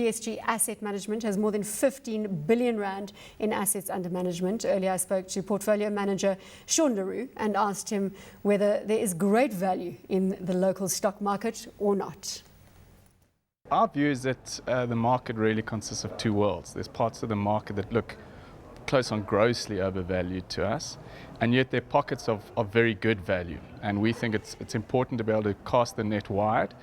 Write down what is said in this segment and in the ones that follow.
PSG Asset Management has more than 15 billion rand in assets under management. Earlier I spoke to portfolio manager Shaun Roux and asked him whether there is great value in the local stock market or not. Our view is that the market really consists of two worlds. There's parts of the market that look close on grossly overvalued to us, and yet they're pockets of very good value. And we think it's important to be able to cast the net wide.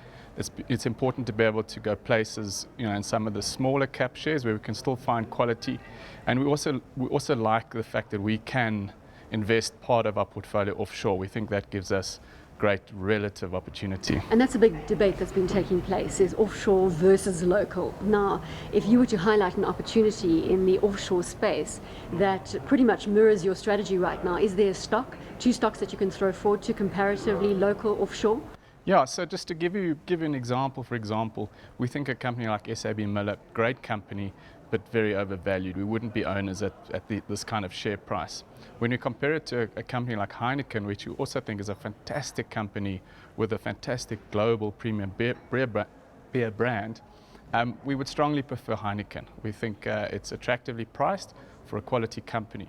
It's important to be able to go places, in some of the smaller cap shares where we can still find quality. And we also like the fact that we can invest part of our portfolio offshore. We think that gives us great relative opportunity. And that's a big debate that's been taking place, is offshore versus local. Now, if you were to highlight an opportunity in the offshore space that pretty much mirrors your strategy right now, is there a stock, two stocks that you can throw forward to comparatively local offshore? Yeah, so just to give you an example, for example, we think a company like SAB Miller, great company, but very overvalued. We wouldn't be owners at this kind of share price. When you compare it to a company like Heineken, which we also think is a fantastic company with a fantastic global premium beer brand, we would strongly prefer Heineken. We think it's attractively priced for a quality company.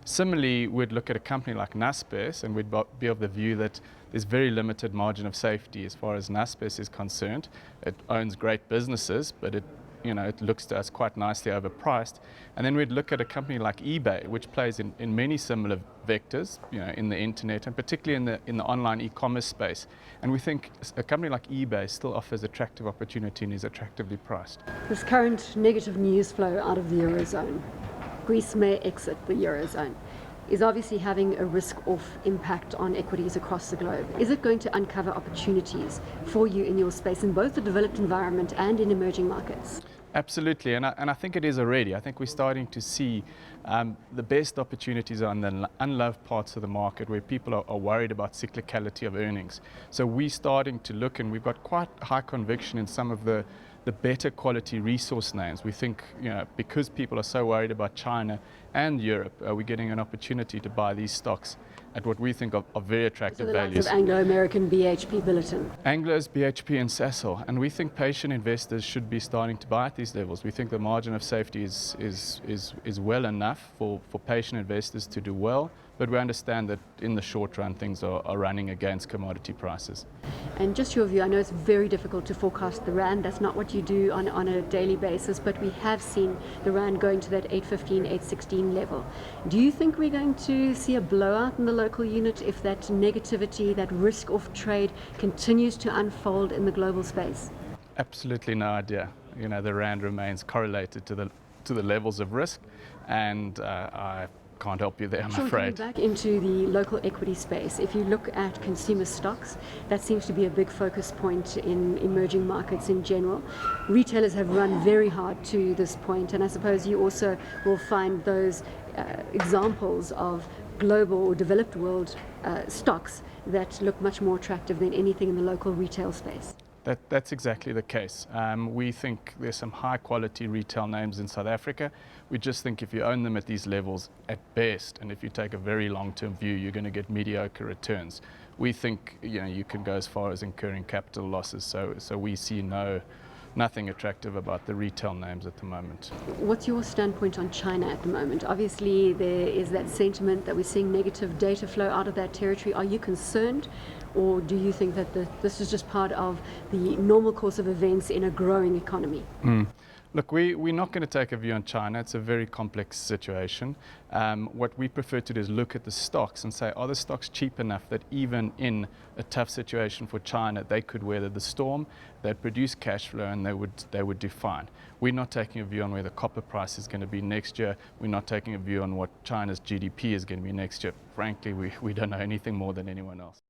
Similarly, we'd look at a company like Naspers and we'd be of the view that there's very limited margin of safety as far as Naspers is concerned. It owns great businesses, but it looks to us quite nicely overpriced. And then we'd look at a company like eBay, which plays in many similar vectors, in the internet and particularly in the online e-commerce space. And we think a company like eBay still offers attractive opportunity and is attractively priced. This current negative news flow out of the Eurozone, Greece may exit the Eurozone, is obviously having a risk-off impact on equities across the globe. Is it going to uncover opportunities for you in your space in both the developed environment and in emerging markets? Absolutely, and I think it is already. I think we're starting to see the best opportunities on the unloved parts of the market where people are worried about cyclicality of earnings. So we're starting to look, and we've got quite high conviction in some of the better quality resource names. We think, because people are so worried about China and Europe, we're getting an opportunity to buy these stocks at what we think are very attractive values. So the likes of Anglo-American, BHP, Billiton. Anglo's, BHP and Sasol. And we think patient investors should be starting to buy at these levels. We think the margin of safety is well enough for patient investors to do well, but we understand that in the short run things are running against commodity prices. And just your view, I know it's very difficult to forecast the rand. That's not what you do on a daily basis, but we have seen the rand going to that 815, 816 level. Do you think we're going to see a blowout in the local unit if that negativity, that risk off trade continues to unfold in the global space? Absolutely no idea. The rand remains correlated to the levels of risk, and I can't help you there, I'm afraid. Coming back into the local equity space, if you look at consumer stocks, that seems to be a big focus point in emerging markets in general. Retailers have run very hard to this point, and I suppose you also will find those examples of global or developed world stocks that look much more attractive than anything in the local retail space. That's exactly the case. We think there's some high quality retail names in South Africa. We just think if you own them at these levels at best, and if you take a very long-term view, you're going to get mediocre returns. We think you can go as far as incurring capital losses. So we see nothing attractive about the retail names at the moment. What's your standpoint on China at the moment? Obviously there is that sentiment that we're seeing negative data flow out of that territory. Are you concerned, or do you think that this is just part of the normal course of events in a growing economy? Look, we're not going to take a view on China. It's a very complex situation. What we prefer to do is look at the stocks and say, are the stocks cheap enough that even in a tough situation for China, they could weather the storm, they'd produce cash flow, and they would do fine. We're not taking a view on where the copper price is going to be next year. We're not taking a view on what China's GDP is going to be next year. Frankly, we don't know anything more than anyone else.